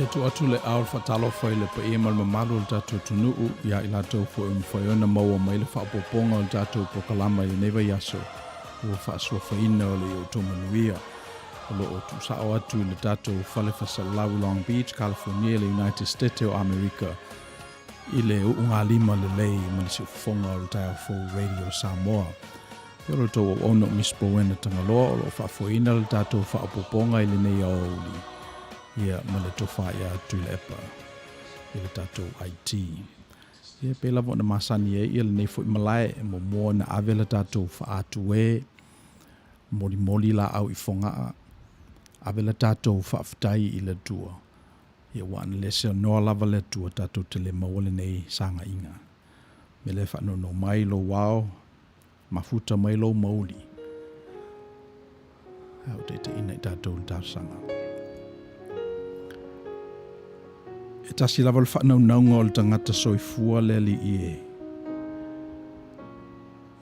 tu atu le au fatalo foi le pa e mal mamalu le tatu tunu ya ila tau fo foi ona mau mai le fa poponga le tatu po kalama le neva yaso o fa so faina o le to manuia lo o tu sa o atu le tatu fale fa Salau Long Beach California le United States o America ile unga lima le lei ma se fonga o le tau fo radio Samoa pero to ono mispo wena tangalo o fa foina le tatu fa poponga ile nei o li ia male tofa ia tuilepa ile tato IT ia pela vo na masani ia le nei foi malai mo mo na avela tato fa atue moli la au ifonga avela tato fa ftai ile tua ia wan lese no lava le tua tato tele mo le nei sanga inga mele fa no mai lo wao mafuta mai lo mauli au te ina tato sanga e tasi lava le whanaunanga o le tangata soifua le li ie.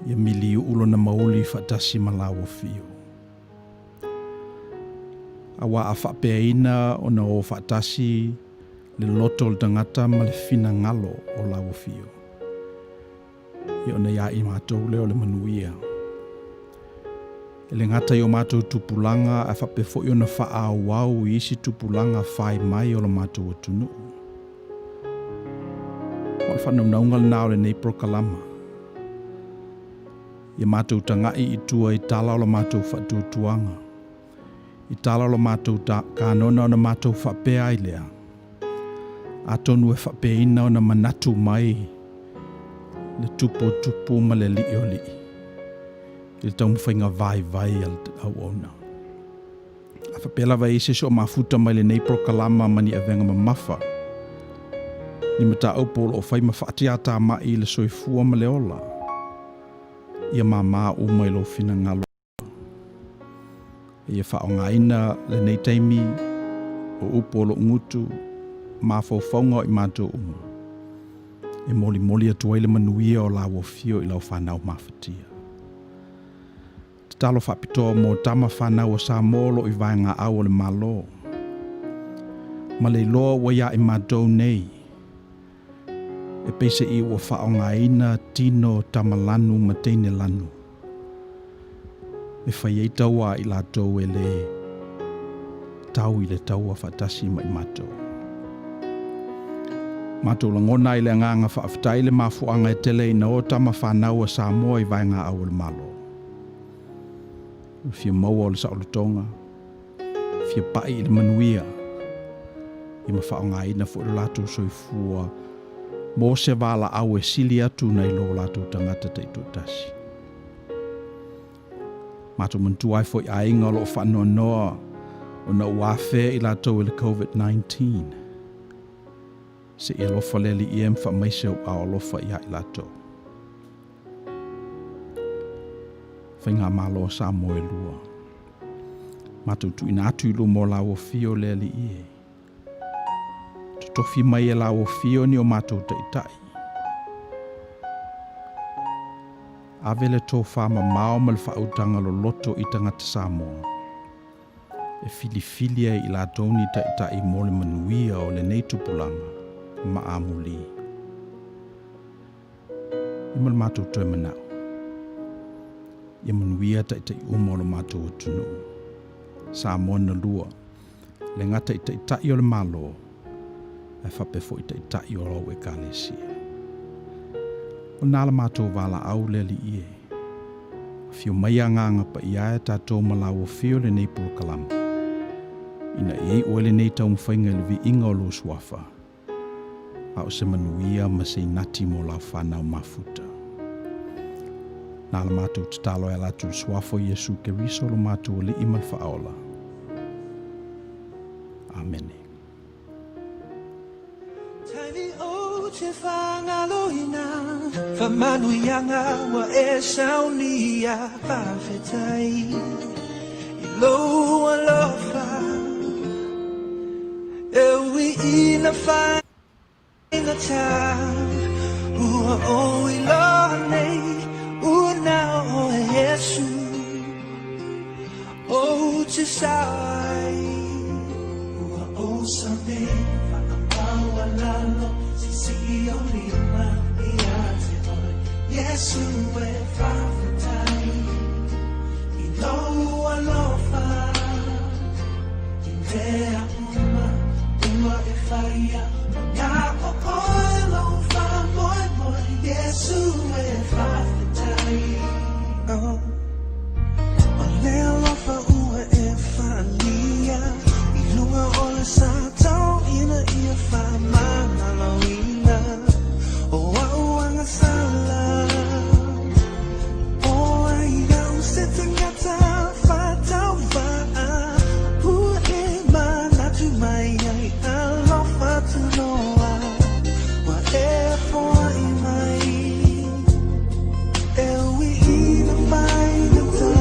Ia mili ulo na mauli whatasi malawa fio. Awa a whapeaina o na o whatasi le loto le tangata ma le fina ngalo o lawa fio. Ia o na ia i mātou leo le manuia. E le ngata i o mātou tupulanga a whapefo i o na wha wau i isi tupulanga whai mai o le mātou atunu. Wal whanaunga le nao le nei prokalama. Ia mātou tangai i tua i tala o le mātou whatutuanga. I tala o le mātou kānona o na mātou whapea i lea. A tonu e whapeina o na manatu mai. Le tupo ma le li o li. I le taumu whainga vai au ona. A whapela vai ise so mafuta mai le nei prokalama mani a venga mamafa. Ni mata opol o whai mawhaatiata mai i le soifua ma le ola. Ia mama o mai lo fina ngalo. Ia whaonga ina le nei taimi o upolo ngutu ma whauwhaunga i mātou umu. E moli atuai le manuia o lawa fio i lau whanau mawhatia. Talo whapitoa mō tama whanau o Samolo i vaenga au o le malo. Ma le loa waia i mātou nei. E peise i ua whaonga ina tino tamalanu ma teine lanu. E whai ei taua i lātou e le tau i le taua whatasi mai mātou. Mātou langona i le nganga whaaftai le mafuanga e tele i na o tama whanau a Samoa i vaenga au le malo. Fia maua o le saulutonga. Fia pai i le manuia. I ma whaonga ina fu i lātou soifua. Mo se wala au e sili atu nei lo lātou tangata te tutasi. Mātou mantuai fo i ainga lo whanua noa o na uafe i lātou i le COVID-19. Se i alofa leli i em wha maise o a alofa i ai lātou. Whainga malo sa moe lua. Mātou tu ina atu ilo mo lau o fio leli i e. Tofi mai e lau o fio ni o mātou taitai. Avele tō whama mao ma le whautanga lo loto i tangata Samoa. E fili i la tōni taitai mo le manuia o le nei tupulanga ma amuli. I ma le mātou toi manao. Ia manuia taitai umo lo mātou tunu. Samoa na lua. Le ngata i taitai o le malo. E whapefo i taitai o rau e kālesia. O nāla mātou wala au le li ie. Fio mai anganga pa ia e tātou malau o fio le nei pulukalama. Ina ei o le nei tau mwhainga le vi inga o lo suafa. A o se manuia ma se nati mo lau whanau mafuta. Nāla mātou tatalo e latu suafo Yesu ke riso lo mātou li iman whaola. Amen. Whamanuianga wa e saunia whawhetai I loa lofa E ui ina whainga tā Ua o I loa nei Ua nao o e Yesu O te sai Ua o someday, wa'amawalalo, sisiyo lima, iyate hoy, Yesu e whawhetai, I lau alofa, I mea ua e whaia, ngā kokoe lofa, moi moi, Yesu e whawhetai. O lea lofa ua e whaania, I lunga o le sa tau ina ia whamana lauina, o auanga sala. O ai au se tangata whatau waa, ua e manatu mai ai alofa tu noa, wa e foa I mai, e ui ina whaina ta,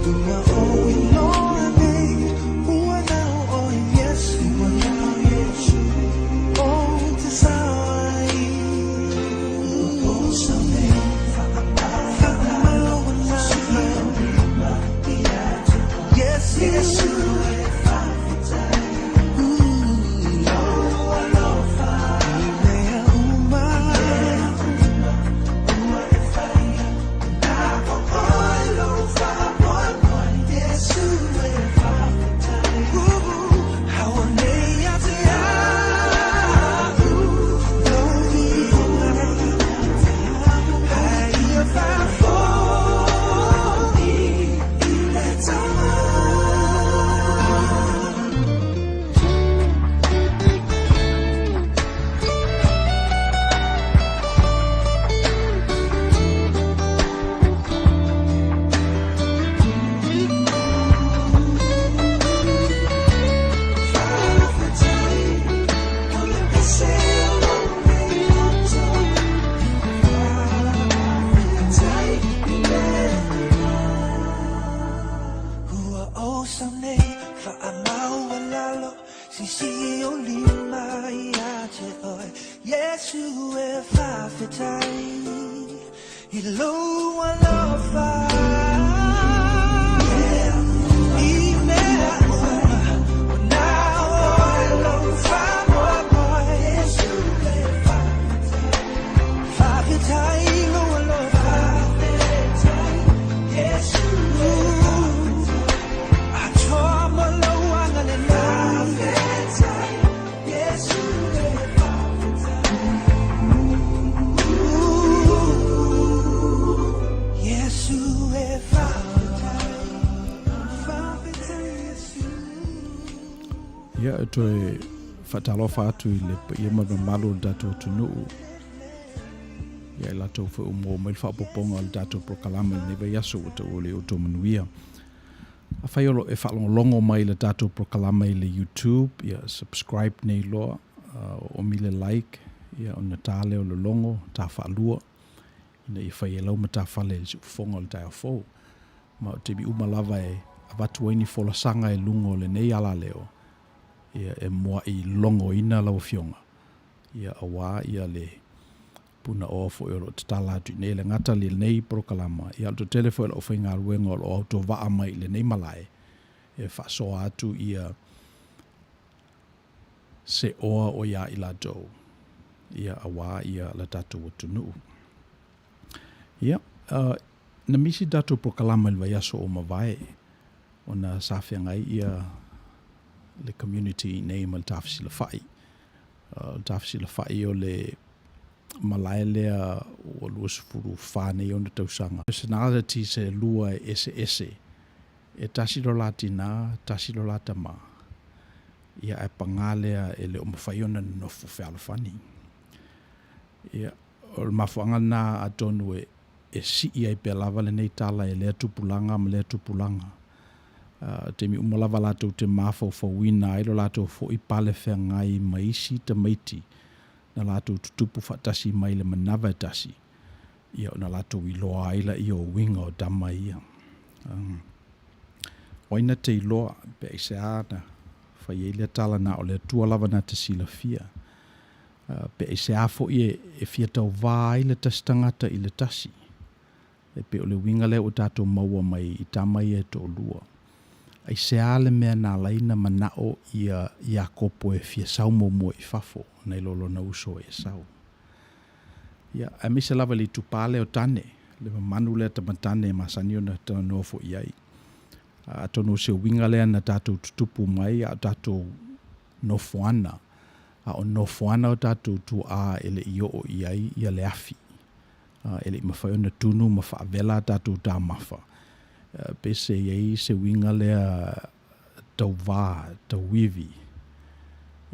ua o I loa nei, ua nao o Yesu, o te sawai, o someday, yes, Yesu e whawhetai, mea uma, ua e whaia, ngā kokoe lofa, moi moi, Yesu e whawhetai, hawa nei a te au, lohi hai ia whawhoi, I le tama. Yesu e whawhetai, I loa lofa, I mea uma, o nā oe lofa, moi moi, Yesu e whawhetai, loa lofa, Yesu e atoa mo loanga le whawhetai, Yesu e Yesu e whawhetai, whawhetai Yesu. Ia e toe whatalofa atu I le pa ia malu o le tātou tunuu. Ia I latou wha umo mai whapoponga o le tātou prokalama I newa yaso o te ole o tō manuia. A whaiolo e whalongolongo mai le tātou prokalama I le YouTube. Ia subscribe nei loa, o mi le like. Ia o na tāle o le longo, tā whaalua. Ina I whai e lau ma tā whale le ufonga o le tai afou. Ma o te bi umalava e avatu aini folasanga e lungo le nei ala leo. Ia e mua I longo ina lau fionga. Ia awa ia le puna o fo ero te tala atu nei le ngata le nei prokalama. Ia alto telefo e lau whainga aluenga o auto waa mai le nei malai. E whasoa atu ia se oa o ia I latou. Ia awa ia la tātou atunuu. Ia, na misi tātou prokalama le vaiaso o mawai. O na sawhia ngai ia le community nei ma le tawhasila whai. Tawhasila whai o le malai lea o luasfuru whānei o na tausanga. Personality se lua e ese. E tasilo latina, tasilo latama. Ia e pangalea e le o mawhaiona nofu whalawhani. Ia, o le mafuanga nā atonu e si ai pe lava le nei tala e lea tupulanga ma lea tupulanga. Te mi umalawa lato te mafo fawina ai lo lato fo I pale whea ngai maisi ta maiti na lato tutupu fatasi mai le manawa e tasi. Ia o na lato I loa aila I o winga o dama ia. Oina te I loa pe I se ana whai e lea tala na o lea tua lava na te sila fia. Pe I se afo I e fia tau vā I le tastangata I le tasi. E pe o le winga le o tato maua mai I tamai e tō lua. ai se ale mea nā laina manao ia kopo e fia sau mo I fafo nei lolo na uso e sau. Ia, a misa lava li tupale o tane, le manu le tamatane e masani o na tanofo iai. A tono se winga lea na tātou tutupu mai a tātou nofoana. A o nofoana o tātou tu a ele I o iai ia le afi. Ele I mawhai ona tunu ma whaavela tātou tā mafa. Pese iai se winga lea tau wā, tau wivi.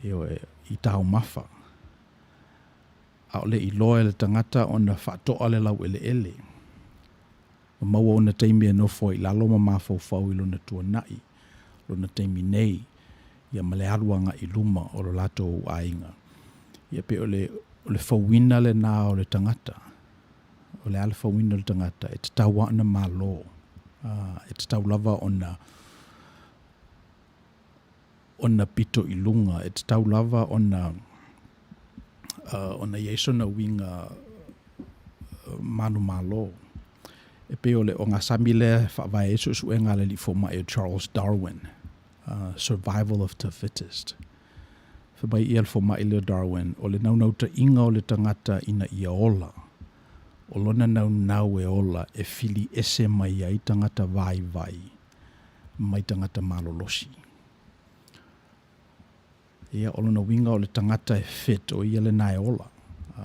I tāu mafa. A ole I loa le tangata o na whaatoa le lau ele. Maua o na teimi e nofo I lalo ma mawhau I lona tua nai. Lona teimi nei. Ia male aruanga I luma o lo lato ainga. Ia pe ole whauina le nā o le tangata. Ole ale whauina le tangata. E te tau ana malo. E te tau lava ona pito I lunga. E te tau lava ona Yeso na winga manu malo. E pe ole o ngā samile whaavai esu su e ngā le li foma e Charles Darwin. Survival of the fittest. Whabai I al foma I Leo Darwin, o le naunau ta inga o le tangata ina ia ola. O lona naunau e ola e fili ese mai ai tangata vai, mai tangata malolosi. Ia o lona winga o le tangata e fit o ia le nai ola.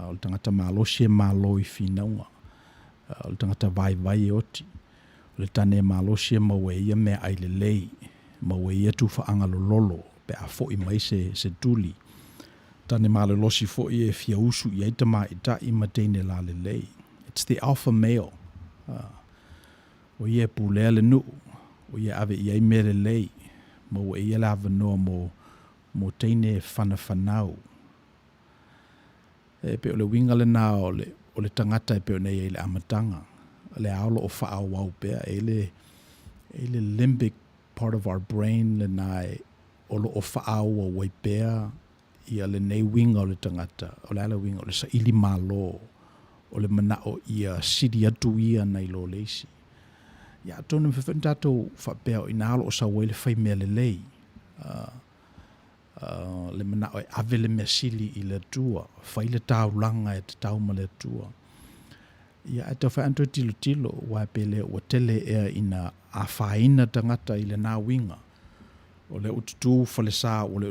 O le tangata malosi e malo I finaunga. O le tangata vai e oti. O le tane malosi e mawe ia mea ai le lei. Mawe ia tu whaanga lolo pe a fo I mai se tuli. Tane malolosi fo I e fia usu I aitama I ta I mateine la le lei. It's the alpha male. O ia pulea le nu. O ia ave I ai mere lei. Mawe ia la avanoa mo teine whanau. E pe o le winga le nā o le tangata e pe o nei e le amatanga. Le aolo o whaau wau pea e le limbic part of our brain le nai o lo o whaau o waipea ia le nei winga o le tangata. O le ala winga o le sa ili malo. O le manao ia siri atu ia nei lo leisi. Ia tonu mwhawhantato whapea o inalo o sa wele whai mea le lei. Le manao e ave le mea sili I le tua. Whai le tau langa e te tau ma le tua. Ia e tau whai anto tilo wa pele o tele ea ina a whaina tangata I le nā winga. O le ututu whalesa o le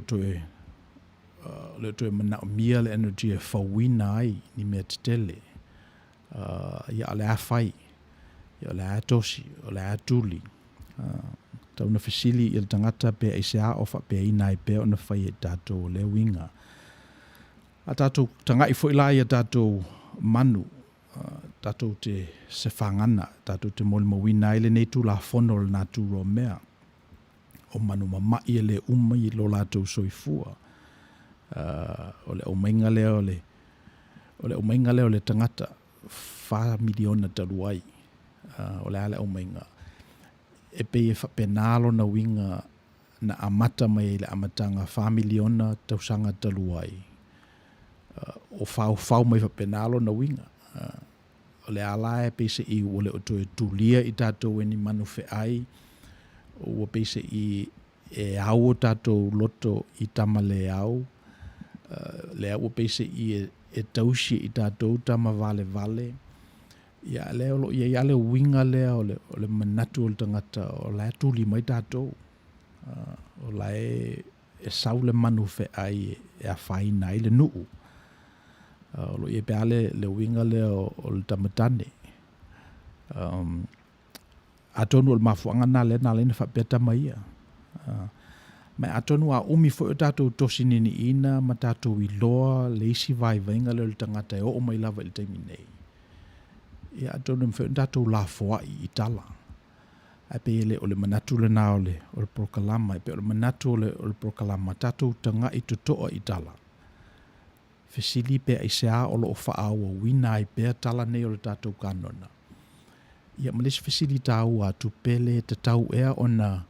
utoe manao mia le energy e whawina ai ni mea te tele. Ia ale a whai. Ia ole a tosi, ole a tuli. Tau na whisili I le tangata pe I se a ofa pe ina I pe o na whai e tātou le winga. A tātou tangai fo ilai a tātou manu. Tātou te se whangana. Tātou te mole mawina I le nei tū la whono le nā tū ro mea. O manu mamai e le umai lo lātou soifua. O le umainga leo le tangata. 4 miliona taluai. O le ale umainga. E pe e whapenalo na winga na amata mai le amatanga 4 miliona tausanga taluai. O whau mai whapenalo na winga. O le ala e pe se I o le oto e tulia I tātou e ni manu whe ai. O pe se I e au o tātou loto I tamale au. Le au pe se I e tausi I tātou tama vale. Ia leo lo ia le winga leo o le manatu o le tangata o la tuli mai tātou. O la e sau le manu whe ai e a whaina I le nuu. O lo ia pe ale le winga leo o le tamatane. Atonu o le mafuanga nā le na whapeta mai ia. Mai atonu a umi fo o tātou tosi nini ina ma tātou I loa le isi vai vainga leo le tangata e o mai lava I le taimi nei. Ia atonu mwhi o tātou la foa I tala. A pe ele o le manatu le nā o le prokalama. E pe o le manatu o le prokalama tātou tanga I tutoa I tala. Fesili pe ai sea o lo o whaau o wina I pe tala nei o le tātou kanona. Ia malesi fesili tāu a tupele te tau ea o na,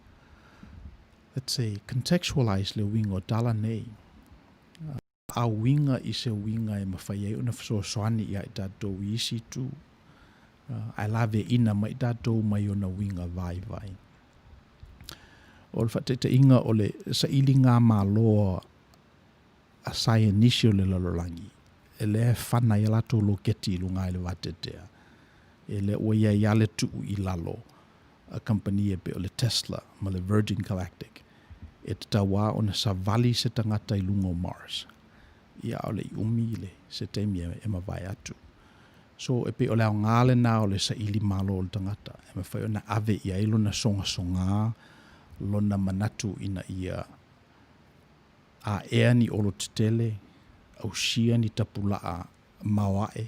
let's say, contextualize le winga o tala nei. A winga I se winga e mawhai ai o na whasoani ia I tātou isi tu. Ai lave ina mai tātou mai o na winga vai. o le whatete inga o le sa ili ngā māloa a sai inisio le lalolangi. E le whana i lato lo keti lunga i le watetea. E le ua ia i ale tuu i lalo a company e pe o le Tesla ma le Virgin Galactic. E te tawa o na sa vali se tangata i lunga o Mars. Ia o le umi le se teimi e ma vai atu. So e pe o le au ngāle nā o le sa ili malo o le tangata. E ma whai o na ave ia ilo na songa songa lona manatu ina ia a ea ni olo tetele au sia ni tapulaa mawae.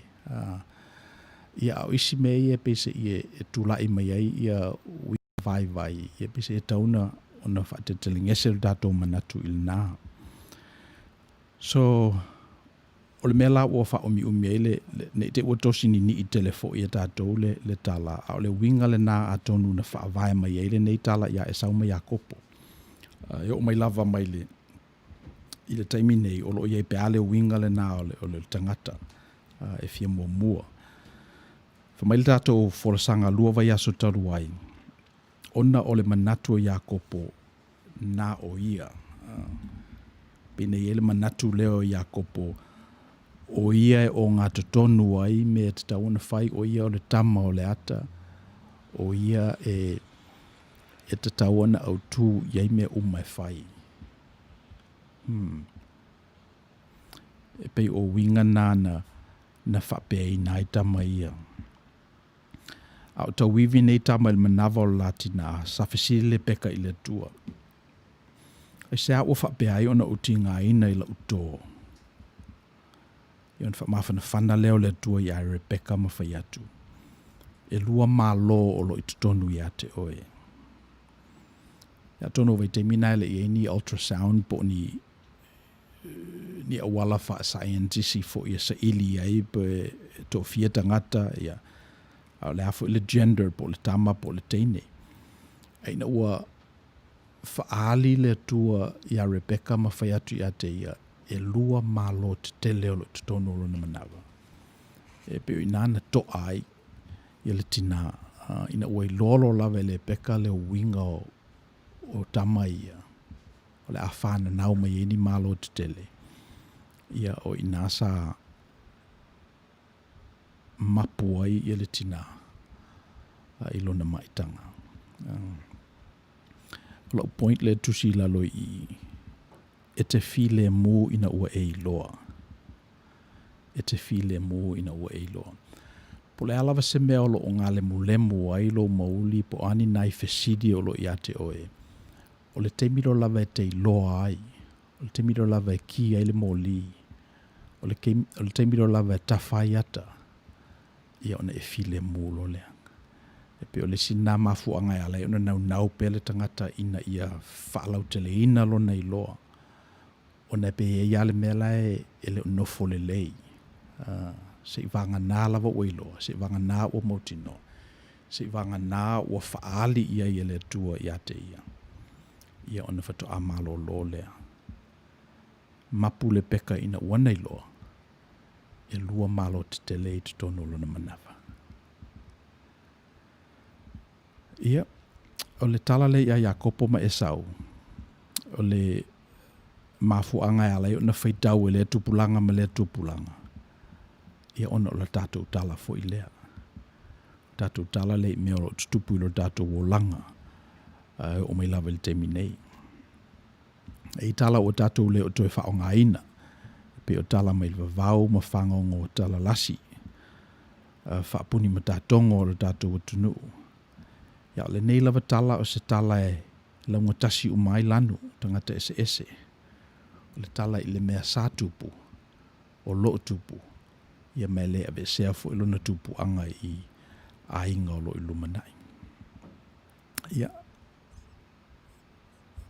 Ia au isi me ia pese ia e tulai mai ai ia ui vai ia pese e tauna ona whatetele ngese le dato manatu il nā. So o le mea la ua wha umi ai ne te ua tosi ni i telefo ia tātou le tala au le winga le nā a tonu na wha vai mai ai le nei tala ia e sauma ia kopo. Ia o mai lava mai le i le taimi nei o lo ia i pe ale winga le nā o le tangata e fia mua. Whamai le tātou wholasanga lua vai aso taru ai. Ona o le manatu ia kopo nā o ia. Pene i ele manatu leo ia kopo o ia e o ngā totonu ai me te tauna whai o ia o le tama o le ata. O ia e te tauna au tū iai me umai whai. E pei o winga nāna na whapea i nai tama ia. Au tau wivi nei tama il manawa o latina sa fesile peka i le tua. E se au whapea i ona uti ngā ina i la uto. I ona whamawhana whana leo le tua i a Rebecca ma whai atu. E lua mā lo o lo i tutonu i a te oe. Ia tono vai te mina ele i ni ultrasound po ni awala wha scientisi fo i sa ili ai pe to fia tangata ia au le hafo le gender po le tama po le teine. Aina ua whaali le tua i a Rebecca ma whai atu i a te ia e lua malo te te leo lo te tono lo na manawa. E peo i nāna to ai i le tina ina ua i lolo lawe le Rebecca le winga o tama ia. O le awhana nau mai eni malo te tele. Ia o i nasa mapu ai i le tina i lona maitanga. Lau point le tusi lalo i e te file mū ina ua e iloa. E te file mū ina ua e iloa. Po le alawa se mea olo o ngā lemu ai lo mauli po ani nai fesidi olo i ate oe. O le temiro lava e te iloa ai. O le temiro lava e ki ai le moli. O le temiro lava e tawhai ata. Ia ona e file mū lo lea. E pe o le sina mafu angai ala e ona nau pele tangata ina ia whaalau tele ina lo na iloa. Ona pe e iale mela e le nofo le lei. Se i vanga nā lava o iloa, se i vanga nā o mautino. Se i vanga nā o whaali ia i le tua i ate ia. Ia ona whatu amalo lo lea. Mapu le peka ina wana iloa. E lua malo te te lei te tono lo na manawa. Ia, o le tala le ia Iakopo ma Esau. O le mafu anga ala i ona whaitau e le tupulanga ma le tupulanga. Ia ona o la tātou tala fo i lea. Tātou tala le mea o tutupu i lo tātou o langa. O mai lawa le temi nei. E i tala o tātou le o toi wha o ngā ina. Pe o tala mai le vau ma whangongo o tala lasi. Whaapuni ma tātongo o le tātou o tunu. Ia le nei lawa tala o se tala e launga tasi o mai lanu tangata ese. O le tala i le mea sātupu. O loo tupu. Ia mea lea ve sea fo ilona tupu anga i a inga o lo ilumanai. Ia.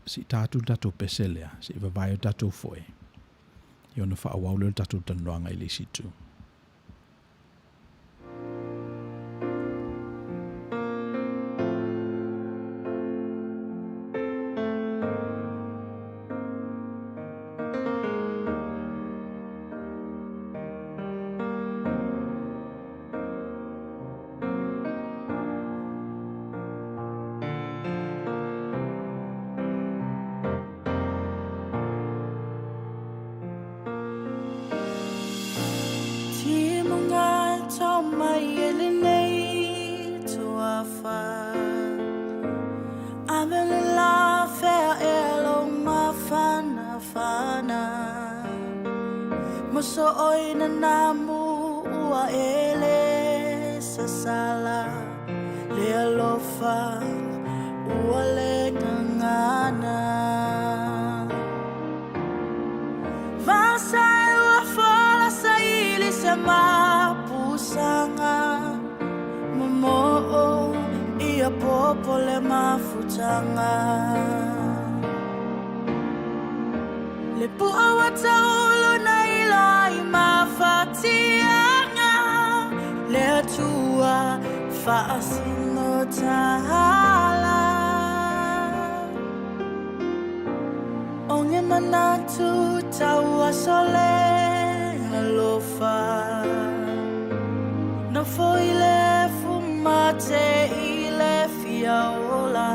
Si tātou tātou peselea, si vavai o tātou foe. Ia ona wha awau leo tātou tanuanga i le situ. Amelela fea elo mafana fana Moso oina namu ua ele sasala Le alofa ua le ngangana Masai ua fola saili se mapusanga Momo'o ia popo le mafutanga Le pua wa taulo na ilo ai mafatianga Le atua faasino tahala Onge manatu taua sole alofa No foile fumate ile fiaola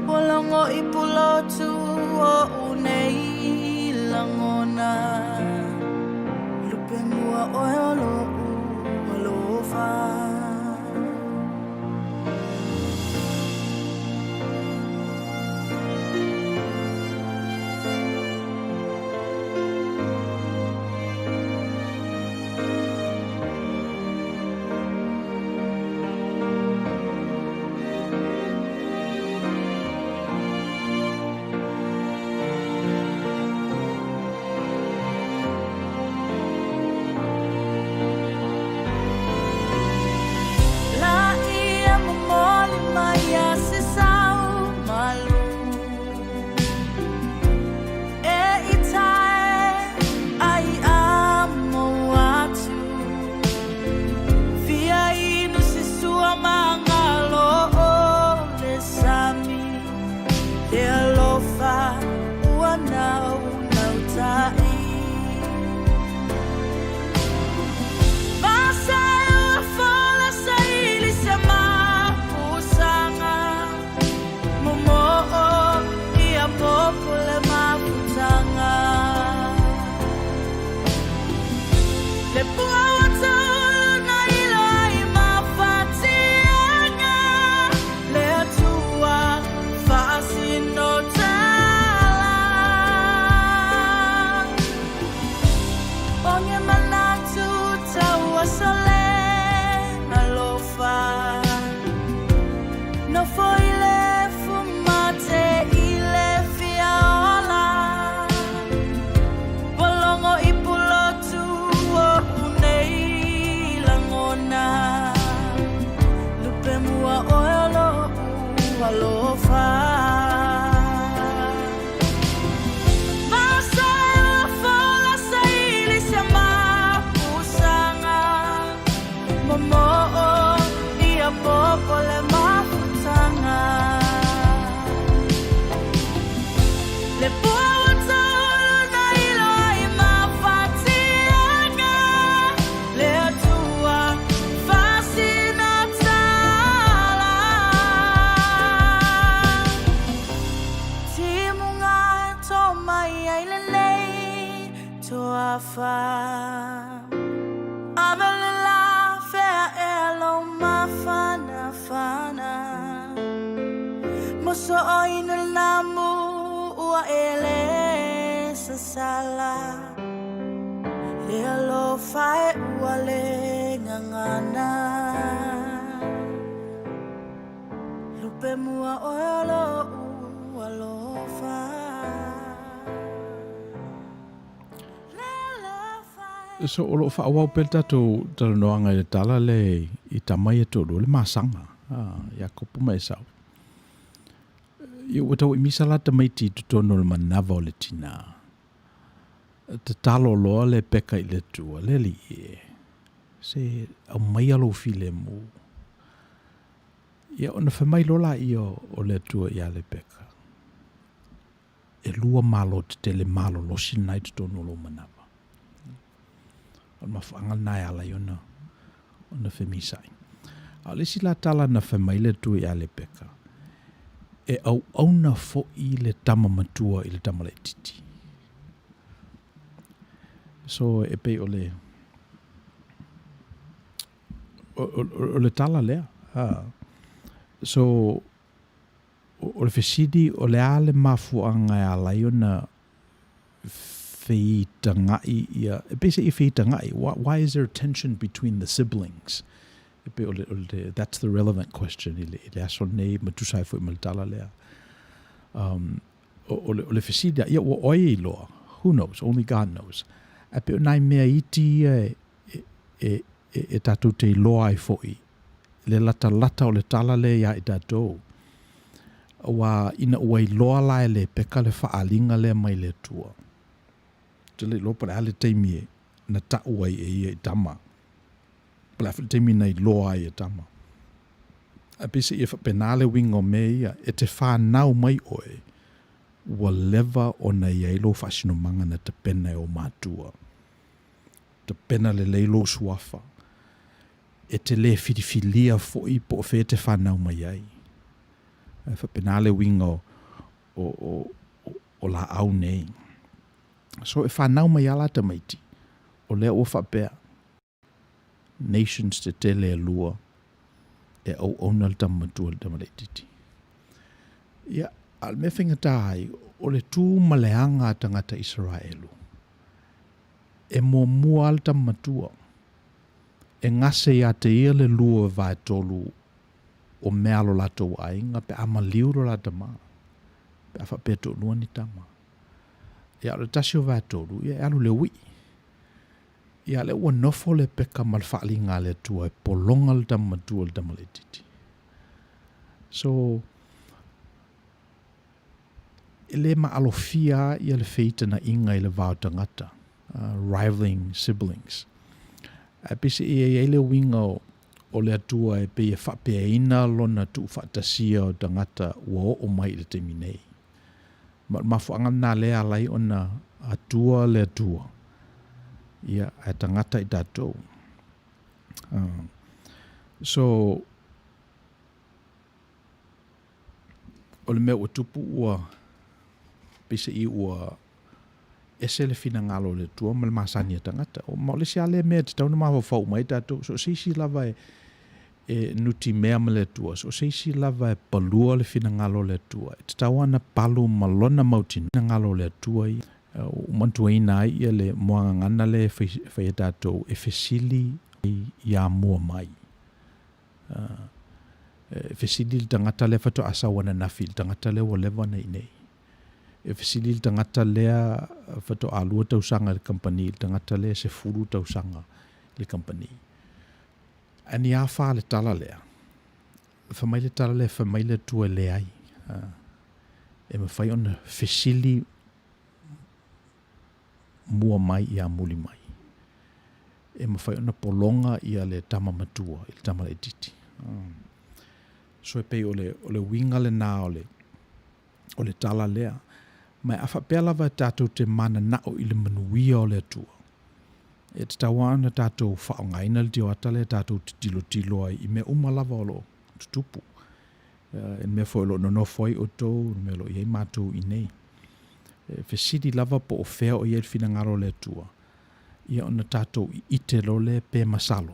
Polongo ipulotu o unei langona Lupe mua oelo alofa Moso oina namu ua ele sasala Le alofa ua le ngangana Lupe mua oelo ua lofa So o lo fa wa pel tato talo noanga i tala le I tamai e tolo le masanga ya kopu mai sau Ia ua tau I misala tamaiti tutono le manava o le tina Te talo loa le peka I le tua le li Se au mai alo file mu Ia ona whamai lola I o le tua ia le peka E lua malo te tele malo lo sinai tutono lo manava Ona mawhaanga nai ala I ona whemisai A le sila tala na whamai le tua ia le peka E au na fo I le tama matua I le tama le titi So e pei o le tala lea So o le fesidi o le ale mafuanga e alai ona feitangai ia basically feitangai. Why is there tension between the siblings? That's the relevant question. Ile aso nei matusai fo maltala lea. O le fesidi ia o oi loa. Who knows? Only God knows. Ape nai mea iti e tatou te loa ai foi. Le lata o le tala le ia i tatou. Wa ina ua i loa lai le peka le whaalinga le mai le tua. Te le loa pare ale teimi e na ta ua i e tama. Pala teimi na i loa i e tama. A pese i penale wingo me ia e te whanau mai oe. Wa leva o na i eilo whasino manga na te pena e o mātua. Te pena le leilo suafa. E te le whirifilia foi po o whete whanau mai ai. E penale wingo o la au nei. So e whanau mai ala te maiti. O lea o whapea. Nations te tele lua. E au onal tamatua le tamaletiti. Ia, al me whingatai, o le tū maleanga tangata Israelu. E mua al tamatua. E ngase ia te ia le lua vai tolu o mea lo lato ainga pe ama liuro la tama. Pe afa pe to lua ni tama. Ia le tasio vai tolu, ia alu le wi. Ia le ua nofo le peka malfali ngā le tua e polonga le tamatua le tamaletiti. So, ele ma alofia ia le feita na inga i le vau tangata. Rivaling siblings. A pese e ele winga o le atua e pe e whapea ina lona tu whatasia o tangata ua o mai le te minei. Ma whaanga nā lea lai o na atua le atua. Ia a tangata i tātou. So, o le mea ua tupu ua pese i ua ese le fina ngalo le tua ma le masani tangata. O ma le sia le mea te tauna mawa whau mai tātou. So seisi lava e nuti mea ma le tua. So seisi lava e palua le fina ngalo le tua. E te tawana palu malona mauti na ngalo le tua i. Umantua ina ai ia le moanga ngana le whai tātou e fesili i a mua mai. E fesili le tangata le whato asa wana nafi. Le tangata le wa lewa nei nei. E fesili le tangata lea whato alua tausanga le company, le tangata lea se furu tausanga le company. Ani a wha le tala lea. Whamai le tala lea, whamai le tua lea ai. E me whai ona fesili mua mai i a muli mai. E me whai ona polonga i a le tama matua, i le tama le titi. So e pei o le winga le nā o le tala lea. Mai afa pela va tātou te mana nao i le manuia o le atua. E te tawana tātou whaongaina le tio atale tātou te tilo ai i me umalava o lo tutupu. E me foi lo no foi o tō, me lo iei mātou i nei. Fesidi lava po o whea o iei fina ngaro le atua. Ia ona tātou i ite lo le pe masalo.